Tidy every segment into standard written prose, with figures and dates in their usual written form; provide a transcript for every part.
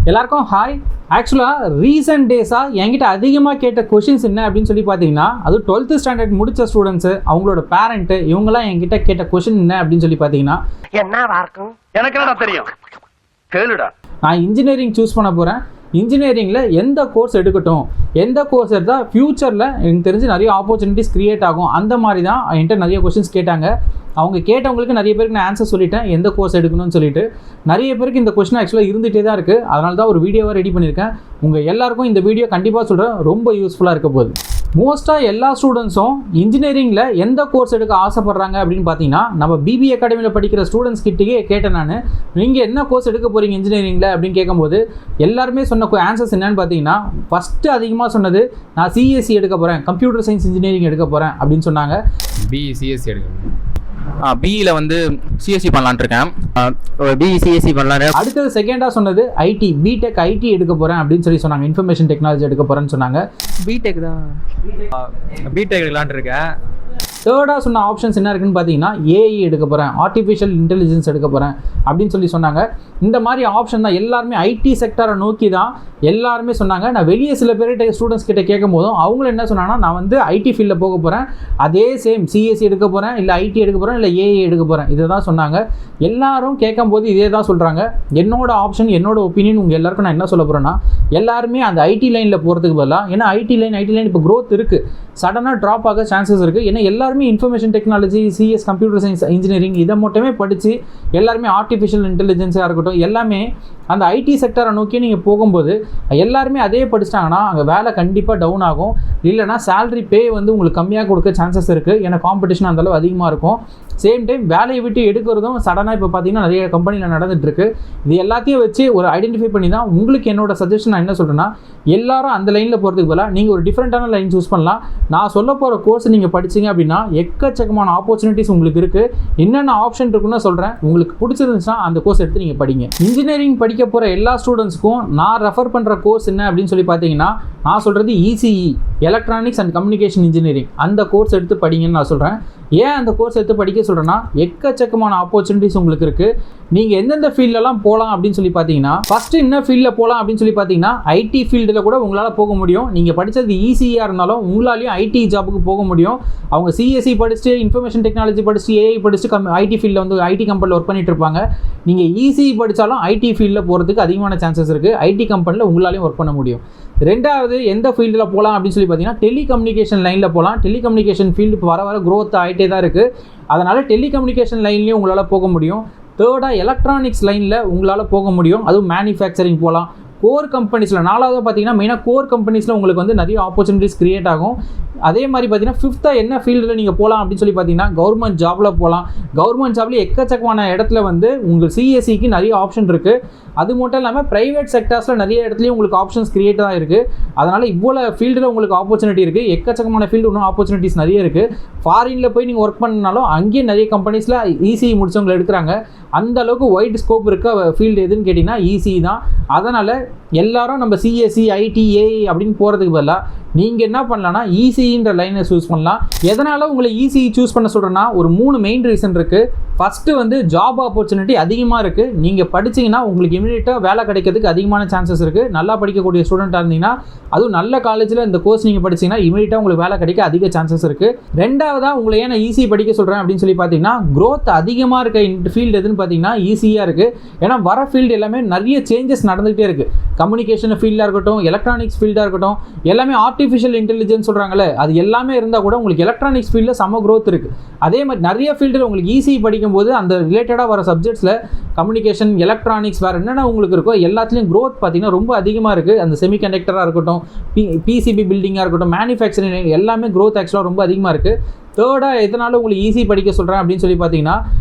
எல்லாருக்கும் ஹாய். ஆக்சுவலாக ரீசெண்ட் டேஸாக என்கிட்ட அதிகமாக கேட்ட கொஷின்ஸ் என்ன அப்படின்னு சொல்லி பார்த்தீங்கன்னா, அது 12th ஸ்டாண்டர்ட் முடித்த ஸ்டூடெண்ட்ஸு, அவங்களோட பேரண்ட்டு, இவங்கெல்லாம் என்கிட்ட கேட்ட கொஷின் என்ன அப்படின்னு சொல்லி பார்த்தீங்கன்னா, என்னவா இருக்கும் எனக்கு என்னடா தெரியும் கேளுடா. நான் இன்ஜினியரிங் சூஸ் பண்ண போகிறேன், இன்ஜினியரிங்கில் எந்த கோர்ஸ் எடுக்கட்டும், எந்த கோர்ஸ் எடுத்தால் ஃப்யூச்சரில் எனக்கு தெரிஞ்சு நிறைய ஆப்பர்ச்சுனிட்டிஸ் க்ரியேட் ஆகும், அந்த மாதிரி தான் என்கிட்ட நிறைய கொஷின்ஸ் கேட்டாங்க. அவங்க கேட்டவங்களுக்கு நிறைய பேருக்கு நான் ஆன்சர் சொல்லிட்டேன், எந்த கோர்ஸ் எடுக்கணும்னு சொல்லிட்டு. நிறைய பேருக்கு இந்த கொஸ்டின் ஆக்சுவலாக இருந்துகிட்டே தான் இருக்குது. அதனால தான் ஒரு வீடியோவாக ரெடி பண்ணியிருக்கேன். உங்கள் எல்லாருக்கும் இந்த வீடியோ கண்டிப்பாக சொல்கிறேன், ரொம்ப யூஸ்ஃபுல்லாக இருக்க போகுது. மோஸ்ட்டாக எல்லா ஸ்டூடெண்ட்ஸும் இன்ஜினியரிங்கில் எந்த கோர்ஸ் எடுக்க ஆசைப்பட்றாங்க அப்படின்னு பார்த்தீங்கன்னா, நம்ம பிபி அகாடமியில் படிக்கிற ஸ்டூடெண்ட்ஸ் கிட்டேயே கேட்டேன் நான், நீங்கள் என்ன கோர்ஸ் எடுக்க போகிறீங்க இன்ஜினியரிங்கில் அப்படின்னு கேட்கும்போது எல்லாருமே சொன்ன ஆன்சர்ஸ் என்னன்னு பார்த்தீங்கன்னா, ஃபஸ்ட்டு அதிகமாக சொன்னது நான் சிஎஸ்சி எடுக்க போகிறேன், கம்ப்யூட்டர் சயின்ஸ் இன்ஜினியரிங் எடுக்க போகிறேன் அப்படின்னு சொன்னாங்க. சிஎஸ்சி எடுக்கணும். பிஇல வந்து சிஎஸ்சி பண்ணலான்னு இருக்கேன். சிஎஸ்சி பண்ணலாம். அடுத்தது செகண்டாக சொன்னது ஐடி, பிடெக் ஐடி எடுக்க போகிறேன் அப்படின்னு சொல்லி சொன்னாங்க. இன்ஃபர்மேஷன் டெக்னாலஜி எடுக்க போகிறேன்னு சொன்னாங்க. பிடெக் தான், பிடெக் எடுக்கலான்னு இருக்கேன். தேர்டாக சொன்ன ஆப்ஷன்ஸ் என்ன இருக்குன்னு பார்த்தீங்கன்னா, ஏஐ எடுக்க போகிறேன், ஆர்டிஃபிஷியல் இன்டெலிஜென்ஸ் எடுக்க போகிறேன் அப்படின்னு சொல்லி சொன்னாங்க. இந்த மாதிரி ஆப்ஷன் தான் எல்லாருமே ஐடி செக்டரை நோக்கி தான் எல்லாருமே சொன்னாங்க. நான் வெளியே சில பேர்கிட்ட ஸ்டூடெண்ட்ஸ் கிட்ட கேட்கும் போதும் அவங்களும் என்ன சொன்னாங்கன்னா, நான் வந்து ஐடி ஃபீல்டில் போக போகிறேன், அதே சேம் சிஎஸ்சி எடுக்க போகிறேன், இல்லை ஐடி எடுக்க போகிறேன், இல்லை ஏஐ எடுக்க போகிறேன், இதை தான் சொன்னாங்க. எல்லாரும் கேட்கும்போது இதே தான் சொல்கிறாங்க. என்னோட ஆப்ஷன், என்னோட ஒப்பீனியன் உங்கள் எல்லாருக்கும் நான் என்ன சொல்ல போகிறேன்னா, எல்லாருமே அந்த ஐடி லைனில் போகிறதுக்கு பதிலாக, ஏன்னா ஐடி லைன் இப்போ க்ரோத் இருக்குது, சடனாக ட்ராப் ஆக சான்சஸ் இருக்குது. ஏன்னா எல்லாருமே information technology, CS, computer science engineering இதை மட்டுமே படித்து எல்லாருமே ஆர்டிஃபிஷியல் இன்டெலிஜென்ஸாக இருக்கட்டும், எல்லாமே அந்த ஐடி செக்டரை நோக்கி நீங்கள் போகும்போது எல்லாருமே அதே படிச்சிட்டாங்கன்னா அங்கே வேலை கண்டிப்பாக டவுன் ஆகும். இல்லைனா சேலரி பே வந்து உங்களுக்கு கம்மியாக கொடுக்க சான்சஸ் இருக்குது. ஏன்னா காம்படிஷன் அந்தளவு அதிகமாக இருக்கும். சேம் டைம் வேலையை விட்டு எடுக்கிறதும் சடனாக இப்போ பார்த்தீங்கன்னா நிறைய கம்பெனியில் நடந்துகிட்ருக்கு. இது எல்லாத்தையும் வச்சு ஒரு ஐடென்டிஃபை பண்ணி தான் உங்களுக்கு என்னோட சஜஷன் நான் என்ன சொல்கிறேன்னா, எல்லாரும் அந்த லைனில் போகிறதுக்கு பதிலாக நீங்கள் ஒரு டிஃப்ரெண்ட்டான லைன் சூஸ் பண்ணலாம். நான் சொல்ல போகிற கோர்ஸ் நீங்கள் படிச்சிங்க அப்படின்னா எக்கச்சக்கமான ஆப்பர்ச்சுனிட்டிஸ் உங்களுக்கு இருக்குது. என்னென்ன ஆப்ஷன் இருக்குன்னு சொல்கிறேன். உங்களுக்கு பிடிச்சிருந்துச்சுன்னா அந்த கோர்ஸ் எடுத்து நீங்கள் படிங்க. இன்ஜினியரிங் படிக்க போகிற எல்லா ஸ்டூடெண்ட்ஸ்க்கும் நான் ரெஃபர் பண்ணுற கோர்ஸ் என்ன அப்படின்னு சொல்லி பார்த்தீங்கன்னா, நான் சொல்கிறது ECE, electronics and communication engineering, அந்த கோர்ஸ் எடுத்து படிங்கன்னு நான் சொல்கிறேன். ஏன் அந்த கோர்ஸ் எடுத்து படிக்க சொல்கிறேன்னா, எக்கச்சக்கமான ஆப்பர்ச்சுனிட்டிஸ் உங்களுக்கு இருக்குது. நீங்கள் எந்தெந்த ஃபீல்டெல்லாம் போகலாம் அப்படின்னு சொல்லி பார்த்தீங்கன்னா, ஃபஸ்ட்டு என்ன ஃபீல்டில் போகலாம் அப்படின்னு சொல்லி பார்த்தீங்கன்னா, ஐடி ஃபீல்டில் கூட உங்களால் போக முடியும். நீங்கள் படித்தது ஈஸியாக இருந்தாலும் உங்களாலையும் ஐடி ஜாபுக்கு போக முடியும். அவங்க சிஎஸ்சி படிச்சுட்டு, இன்ஃபர்மேஷன் டெக்னாலஜி படிச்சுட்டு, ஏஐ படிச்சுட்டு ஐடி ஃபீல்டில் வந்து ஐடி கம்பெனியில் ஒர்க் பண்ணிட்டு இருப்பாங்க. நீங்கள் இசிஇ படித்தாலும் ஐடி ஃபீல்டில் போகிறதுக்கு அதிகமான சான்சஸ் இருக்குது. ஐடி கம்பெனியில் உங்களாலையும் ஒர்க் பண்ண முடியும். ரெண்டாவது எந்த ஃபீல்டில் போகலாம் அப்படின்னு சொல்லி பார்த்தீங்கன்னா, டெலிகம்யூனிகேஷன் லைனில் போகலாம். டெலிகம்யூனிகேஷன் ஃபீல்டு வர வர க்ரோத் ஆகிட்டே தான் இருக்குது. அதனால் டெலிகம்யூனிகேஷன் லைன்லேயும் உங்களால் போக முடியும். தேர்டாக எலக்ட்ரானிக்ஸ் லைனில் உங்களால் போக முடியும். அதுவும் மேனுஃபேக்சரிங் போகலாம். கோர் கம்பெனிஸில் நாலாவது பார்த்தீங்கன்னா, மெயினாக கோர் கம்பெனிஸில் உங்களுக்கு வந்து நிறைய ஆப்பர்ச்சுனிட்டிஸ் க்ரியேட் ஆகும். அதே மாதிரி பார்த்தீங்கன்னா, ஃபிஃப்த்தாக என்ன ஃபீல்டில் நீங்கள் போகலாம் அப்படின்னு சொல்லி பார்த்தீங்கன்னா, கவர்மெண்ட் ஜாபில் போகலாம். கவர்மெண்ட் ஜாப்லேயே எக்கச்சக்கமான இடத்துல வந்து உங்கள் சிஎஸ்சிக்கு நிறைய ஆப்ஷன் இருக்குது. அது மட்டும் இல்லாமல் ப்ரைவேட் செக்டர்ஸில் நிறைய இடத்துலையும் உங்களுக்கு ஆப்ஷன்ஸ் க்ரியேட் தான் இருக்குது. அதனால் இவ்வளோ ஃபீல்டில் உங்களுக்கு ஆப்பர்ச்சுனிட்டி இருக்குது. எக்கச்சக்கமான ஃபீல்டு இன்னும் ஆப்பர்ச்சுனிட்டிஸ் நிறைய இருக்குது. ஃபாரினில் போய் நீங்கள் ஒர்க் பண்ணாலும் அங்கேயே நிறைய கம்பெனிஸில் இசிஇ முடிச்சவங்களை எடுக்கிறாங்க. அந்த அளவுக்கு ஒயிட் ஸ்கோப் இருக்க ஃபீல்டு எதுன்னு கேட்டிங்கன்னா இசிஇ தான். அதனால் எல்லாரும் நம்ம சிஎஸ்சி, ஐடி, ஏஐ அப்படின்னு போகிறதுக்கு பதிலாக நீங்கள் என்ன பண்ணலான்னா இசிஇன்ற லைனை சூஸ் பண்ணலாம். எதனால் உங்களை இசிஇ சூஸ் பண்ண சொல்கிறேன்னா, ஒரு 3 மெயின் ரீசன் இருக்குது. ஃபஸ்ட்டு வந்து ஜாப் ஆப்பர்ச்சுனிட்டி அதிகமாக இருக்குது. நீங்கள் படிச்சிங்கன்னா உங்களுக்கு இமீடியட்டாக வேலை கிடைக்கிறதுக்கு அதிகமான சான்சஸ் இருக்குது. நல்லா படிக்கக்கூடிய ஸ்டூடெண்ட்டாக இருந்தீங்கன்னா, அதுவும் நல்ல காலேஜில் இந்த கோர்ஸ் நீங்கள் படிச்சிங்கன்னா இமீடியட்டாக உங்களுக்கு வேலை கிடைக்க அதிக சான்சஸ் இருக்குது. ரெண்டாவதாக உங்களை ஏன் நான் இசிஇ படிக்க சொல்கிறேன் அப்படின்னு சொல்லி பார்த்தீங்கன்னா, க்ரோத் அதிகமாக இருக்க இந்த ஃபீல்டு எதுன்னு பார்த்தீங்கன்னா ஈஸியாக இருக்குது. ஏன்னா வர ஃபீல்டு எல்லாமே நிறைய சேஞ்சஸ் நடந்துகிட்டே இருக்குது. கம்யூனிகேஷன் ஃபீல்டாக இருக்கட்டும், எலக்ட்ரானிக்ஸ் ஃபீல்டாக இருக்கட்டும், எல்லாமே ஆர்டிஃபிஷியல் இன்டெலிஜென்ஸ் சொல்கிறாங்களே, அது எல்லாமே இருந்தால் கூட உங்களுக்கு எலக்ட்ரானிக்ஸ் ஃபீல்டில் செம க்ரோத் இருக்குது. அதே மாதிரி நிறைய ஃபீல்டில் உங்களுக்கு இசிஇ படிக்கும்போது அந்த ரிலேட்டடாக வர சப்ஜெக்ட்ஸில் கம்யூனிகேஷன், எலக்ட்ரானிக்ஸ், வேறு என்னென்ன உங்களுக்கு இருக்கோ எல்லாத்துலேயும் க்ரோத் பார்த்தீங்கன்னா ரொம்ப அதிகமாக இருக்குது. அந்த செமிகண்டக்டராக இருக்கட்டும், பிசிபி பில்டிங்காக இருக்கட்டும், மேனுஃபேக்சரிங் எல்லாமே க்ரோத் ஆக்சுவலாக ரொம்ப அதிகமாக இருக்குது. தேர்டாக எதனால உங்களுக்கு ஈஸி படிக்க சொல்கிறேன் அப்படின்னு சொல்லி பார்த்தீங்கன்னா,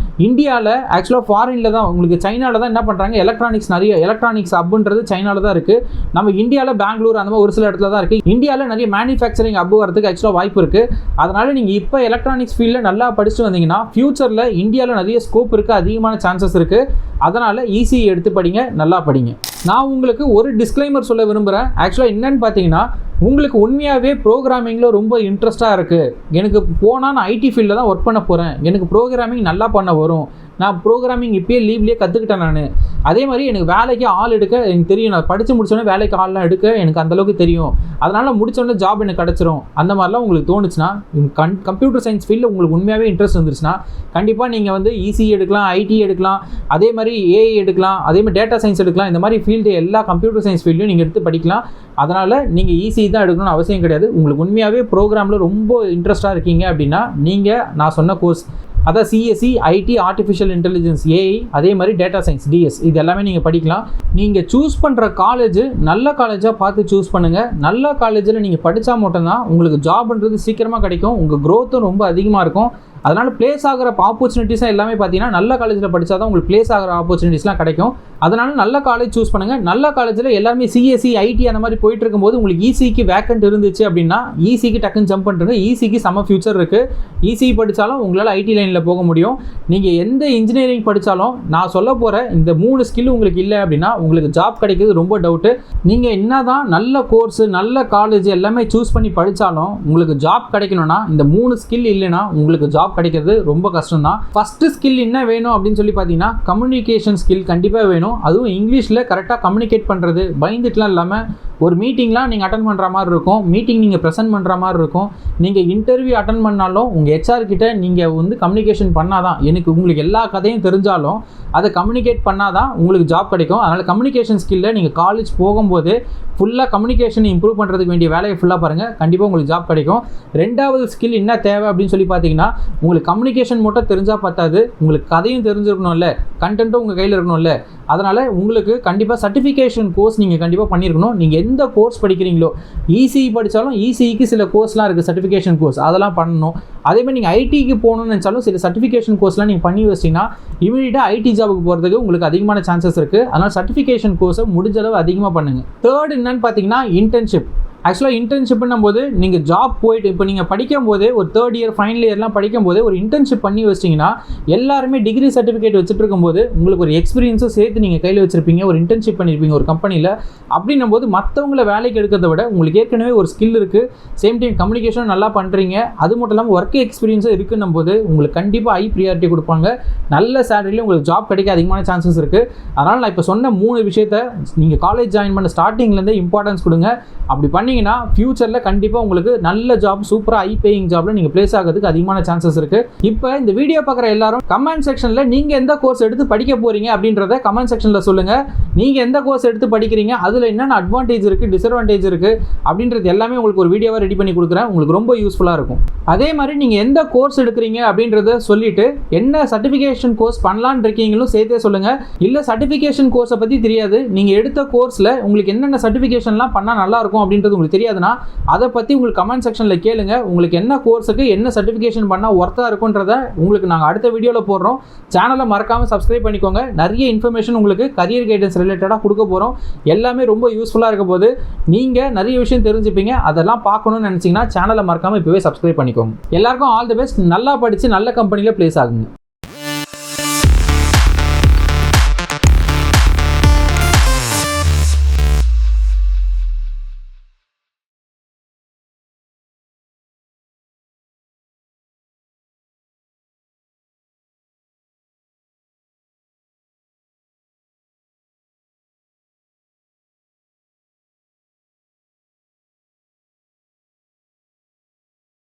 இந்தியாவில் ஆக்சுவலாக ஃபாரினில் தான் உங்களுக்கு சைனாவில் தான் என்ன பண்ணுறாங்க, நிறைய எலக்ட்ரானிக்ஸ் ஹப்புன்றது சைனாவில் தான் இருக்குது. நம்ம இந்தியாவில் பெங்களூர் அந்த மாதிரி ஒரு சில இடத்துல தான் இருக்குது. இந்தியாவில் நிறைய மேனுஃபேக்சரிங் ஹப்பு வரதுக்கு ஆக்சுவலாக வாய்ப்பு இருக்குது. அதனால் நீங்கள் இப்போ எலக்ட்ரானிக்ஸ் ஃபீல்டில் நல்லா படிச்சுட்டு வந்தீங்கன்னா ஃப்யூச்சரில் இந்தியாவில் நிறைய ஸ்கோப் இருக்குது, அதிகமான சான்சஸ் இருக்குது. அதனால் இசிஇ எடுத்து படிங்க, நல்லா படிங்க. நான் உங்களுக்கு ஒரு டிஸ்க்ளைமர் சொல்ல விரும்புகிறேன். ஆக்சுவலாக என்னன்னு பார்த்தீங்கன்னா, உங்களுக்கு உண்மையாகவே ப்ரோக்ராமிங்கில் ரொம்ப இன்ட்ரெஸ்ட்டாக இருக்குது, எனக்கு போனால் நான் ஐடி ஃபீல்டில் தான் ஒர்க் பண்ண போகிறேன், எனக்கு ப்ரோக்ராமிங் நல்லா பண்ண வரும், நான் ப்ரோக்ராமிங் இப்போயே லீவ்லேயே கற்றுக்கிட்டேன், நான் அதே மாதிரி எனக்கு வேலைக்கு ஆள் எடுக்க எனக்கு தெரியும், நான் படித்து முடிச்சோடனே வேலைக்கு ஆள்லாம் எடுக்க எனக்கு அந்தளவுக்கு தெரியும், அதனால் முடிச்சோடனே ஜாப் எனக்கு கிடச்சிரும், அந்த மாதிரிலாம் உங்களுக்கு தோணுச்சுன்னா, கம்ப்யூட்டர் சயின்ஸ் ஃபீல்டில் உங்களுக்கு உண்மையாகவே இன்ட்ரெஸ்ட் வந்துருச்சுன்னா கண்டிப்பாக நீங்கள் வந்து இசி எடுக்கலாம், ஐடி எடுக்கலாம், அதே மாதிரி ஏஐ எடுக்கலாம், அதே மாதிரி டேட்டா சயின்ஸ் எடுக்கலாம். இந்த மாதிரி ஃபீல்டு எல்லா கம்ப்யூட்டர் சயின்ஸ் ஃபீல்டையும் நீங்கள் எடுத்து படிக்கலாம். அதனால் நீங்கள் ஈஸி தான் எடுக்கணும்னு அவசியம் கிடையாது. உங்களுக்கு உண்மையாகவே ப்ரோக்ராமில் ரொம்ப இன்ட்ரெஸ்ட்டாக இருக்கீங்க அப்படின்னா நீங்கள் நான் சொன்ன கோர்ஸ், அதான் CSC, IT, artificial intelligence, AI, அதே மாதிரி டேட்டா சயின்ஸ், டிஎஸ், இது எல்லாமே நீங்கள் படிக்கலாம். நீங்கள் சூஸ் பண்ணுற காலேஜ் நல்ல காலேஜாக பார்த்து சூஸ் பண்ணுங்கள். நல்ல காலேஜில் நீங்கள் படித்தா மட்டும்தான் உங்களுக்கு ஜாப்ன்றது சீக்கிரமாக கிடைக்கும், உங்கள் க்ரோத்தும் ரொம்ப அதிகமாக இருக்கும். அதனால் பிளேஸ் ஆகிற ஆப்பர்ச்சுனிட்டிஸாக எல்லாமே பார்த்தீங்கன்னா நல்ல காலேஜில் படித்தா தான் உங்களுக்கு பிளேஸ் ஆகிற ஆப்பர்ச்சுனிட்டிஸ்லாம் கிடைக்கும். அதனால் நல்ல காலேஜ் சூஸ் பண்ணுங்கள். நல்ல காலேஜில் எல்லாருமே சிஎஸ்சி, ஐடி அந்த மாதிரி போயிட்டு இருக்கும்போது உங்களுக்கு ஈசிக்கு வேக்கண்ட் இருந்துச்சு அப்படின்னா ஈசிக்கு டக்குன்னு ஜம்ப் பண்ணுறது. ஈசிக்கு செம்ம ஃபியூச்சர் இருக்குது. ஈசி படித்தாலும் உங்களால் ஐடி லைனில் போக முடியும். நீங்கள் எந்த இன்ஜினியரிங் படித்தாலும் நான் சொல்ல போகிற இந்த 3 ஸ்கில் உங்களுக்கு இல்லை அப்படின்னா உங்களுக்கு ஜாப் கிடைக்கிறது ரொம்ப டவுட்டு. நீங்கள் என்ன தான் நல்ல கோர்ஸு, நல்ல காலேஜ் எல்லாமே சூஸ் பண்ணி படித்தாலும் உங்களுக்கு ஜாப் கிடைக்கணும்னா இந்த 3 ஸ்கில் இல்லைன்னா உங்களுக்கு ஜாப் கிடைக்கிறது ரொம்ப கஷ்டம் தான். ஃபர்ஸ்ட் ஸ்கில் என்ன வேணும் அப்படின்னு சொல்லி பார்த்தீங்கன்னா கம்யூனிகேஷன் ஸ்கில் கண்டிப்பாக வேணும். அதுவும் இங்கிலீஷில் கரெக்டாக கம்யூனிகேட் பண்ணுறது, பயந்துட்டுலாம் இல்லாமல் ஒரு மீட்டிங்லாம் நீங்கள் அட்டன் பண்ணுற மாதிரி இருக்கும், மீட்டிங் நீங்கள் ப்ரெசென்ட் பண்ணுற மாதிரி இருக்கும். நீங்கள் இன்டர்வியூ அட்டன் பண்ணாலும் உங்கள் ஹெச்ஆர் கிட்ட நீங்கள் வந்து கம்யூனிகேஷன் பண்ணாதான், உங்களுக்கு எல்லா கதையும் தெரிஞ்சாலும் அதை கம்யூனிகேட் பண்ணாதான் உங்களுக்கு ஜாப் கிடைக்கும். அதனால் கம்யூனிகேஷன் ஸ்கில்ல நீங்கள் காலேஜ் போகும்போது ஃபுல்லாக கம்யூனிகேஷன் இம்ப்ரூவ் பண்ணுறதுக்கு வேண்டிய வேலையை ஃபுல்லாக பாருங்கள், கண்டிப்பாக உங்களுக்கு ஜாப் கிடைக்கும். ரெண்டாவது ஸ்கில் என்ன தேவை அப்படின்னு சொல்லி பார்த்தீங்கன்னா உங்களுக்கு கம்யூனிகேஷன் மட்டும் தெரிஞ்சால் பத்தாது, உங்களுக்கு கதையும் தெரிஞ்சிருக்கணும்ல, கண்டென்ட்டும் உங்கள் கையில் இருக்கணும்ல. அதனால் உங்களுக்கு கண்டிப்பாக சர்டிஃபிகேஷன் கோர்ஸ் நீங்கள் கண்டிப்பாக பண்ணியிருக்கணும். நீங்கள் எந்த கோர்ஸ் படிக்கிறீங்களோ, இசிஇ படித்தாலும் இசிஇக்கு சில கோர்ஸ்லாம் இருக்குது, சர்டிஃபிகேஷன் கோர்ஸ், அதெல்லாம் பண்ணணும். அதேமாதிரி நீங்கள் ஐடிக்கு போகணும்னு நினச்சாலும் சில சர்டிஃபிகேஷன் கோர்ஸ்லாம் நீங்கள் பண்ணி வச்சிங்கன்னா இமீடியட்டாக ஐடி ஜாபுக்கு போகிறதுக்கு உங்களுக்கு அதிகமான சான்சஸ் இருக்குது. அதனால் சர்டிஃபிகேஷன் கோர்ஸை முடிஞ்ச அளவு அதிகமாக பண்ணுங்கள். தேர்ட் என்னன்னு பார்த்தீங்கன்னா இன்டர்ன்ஷிப். ஆக்சுவலாக இன்டர்ன்ஷிப்னும் போது நீங்கள் ஜாப் போயிட்டு இப்போ நீங்கள் படிக்கும் போதே ஒரு 3rd இயர் ஃபைனல் இயர்லாம் படிக்கும் போதே ஒரு இன்டர்ன்ஷிப் பண்ணி வச்சிட்டிங்கன்னா எல்லாருமே டிகிரி சர்டிஃபிகேட் வச்சுட்டு இருக்கும்போது உங்களுக்கு ஒரு எக்ஸ்பீரியன்ஸும் சேர்த்து நீங்கள் கையில் வச்சுருப்பீங்க, ஒரு இன்டர்ன்ஷிப் பண்ணியிருப்பீங்க ஒரு கம்பெனியில். அப்படின்னும் போது மற்றவங்களை வேலைக்கு எடுக்கிறத விட உங்களுக்கு ஏற்கனவே ஒரு ஸ்கில் இருக்குது, சேம் டைம் கம்யூனிகேஷன் நல்லா பண்ணுறீங்க, அது மட்டும் இல்லாமல் ஒர்க் எக்ஸ்பீரியன்ஸும் இருக்குன்னும் போது உங்களுக்கு கண்டிப்பாக ஹை ப்ரியாரிட்டி கொடுப்பாங்க. நல்ல சேலரியில் உங்களுக்கு ஜாப் கிடைக்க அதிகமான சான்சஸ் இருக்குது. அதனால் நான் இப்போ சொன்ன 3 விஷயத்தை நீங்கள் காலேஜ் ஜாயின் பண்ண ஸ்டார்டிங்லேருந்தே இம்பார்ட்டன்ஸ் கொடுங்க. அப்படி பண்ணீங்கன்னா ஃபியூச்சரில் கண்டிப்பாக உங்களுக்கு நல்ல ஜாப், சூப்பராக ஹை பேயிங் ஜாப்ல நீங்கள் பிளேஸ் ஆகிறதுக்கு அதிகமான சான்சஸ் இருக்குது. இப்போ இந்த வீடியோ பார்க்குற எல்லாரும் கமெண்ட் செக்ஷனில் நீங்கள் எந்த கோர்ஸ் எடுத்து படிக்க போகிறீங்க அப்படின்றத கமெண்ட் செக்ஷனில் சொல்லுங்கள். நீங்கள் எந்த கோர்ஸ் எடுத்து படிக்கிறீங்க, அதில் என்னென்ன அட்வான்டேஜ் இருக்குது, டிஸ்அட்வான்டேஜ் இருக்குது அப்படின்றது எல்லாமே உங்களுக்கு ஒரு வீடியோவாக ரெடி பண்ணி கொடுக்குறேன், உங்களுக்கு ரொம்ப யூஸ்ஃபுல்லாக இருக்கும். அதே மாதிரி நீங்கள் எந்த கோர்ஸ் எடுக்கிறீங்க அப்படின்றத சொல்லிட்டு என்ன சர்டிஃபிகேஷன் கோர்ஸ் பண்ணலான்னு இருக்கீங்களும் சேர்த்தே சொல்லுங்கள். இல்லை சர்டிஃபிகேஷன் கோர்ஸை பற்றி தெரியாது, நீங்கள் எடுத்த கோர்ஸில் உங்களுக்கு என்னென்ன சர்டிஃபிகேஷன்லாம் பண்ணால் நல்லாயிருக்கும் அப்படின்றது உங்களுக்கு தெரியாதுன்னா அதை பற்றி உங்களுக்கு கமெண்ட் செக்ஷனில் கேளுங்க. உங்களுக்கு என்ன கோர்ஸுக்கு என்ன சர்டிஃபிகேஷன் பண்ணால் ஒர்த்தாக இருக்குன்றதை உங்களுக்கு நாங்கள் அடுத்த வீடியோவில் போடுறோம். சேனலை மறக்காமல் சப்ஸ்கிரைப் பண்ணிக்கோங்க. நிறைய இன்ஃபர்மேஷன் உங்களுக்கு கரியர் கைடன்ஸ் ரிலேட்டடாக கொடுக்க போகிறோம். எல்லாமே ரொம்ப யூஸ்ஃபுல்லாக இருக்க போது நீங்கள் நிறைய விஷயம் தெரிஞ்சுப்பீங்க. அதெல்லாம் பார்க்கணும்னு நினச்சிங்கன்னா சேனலை மறக்காமல் இப்போவே சப்ஸ்கிரைப் பண்ணிக்கோங்க. எல்லாருக்கும் ஆல் தி பெஸ்ட். நல்லா படித்து நல்ல கம்பெனியில் பிளேஸ் ஆகுங்க.